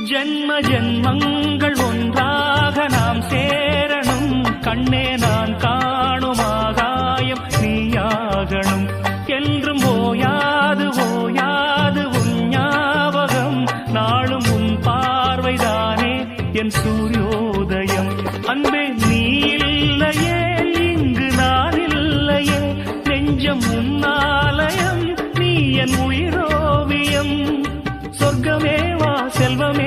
ஜென்ம ஜென்மங்கள் ஒன்றாக நாம் சேரணும். கண்ணே நான் காணும் ஆகாயம் நீயாகணும். என்றும் ஓயாது ஓயாது உன் ஞாபகம். நாளும் உன் பார்வைதானே என் சூரியோதயம். அன்பே நீ இல்லையே இங்கு நான் இல்லையே. நெஞ்சம் உன்னாலயம் நீ என் உயிரோவியம். சொர்க்கமே வா செல்வமே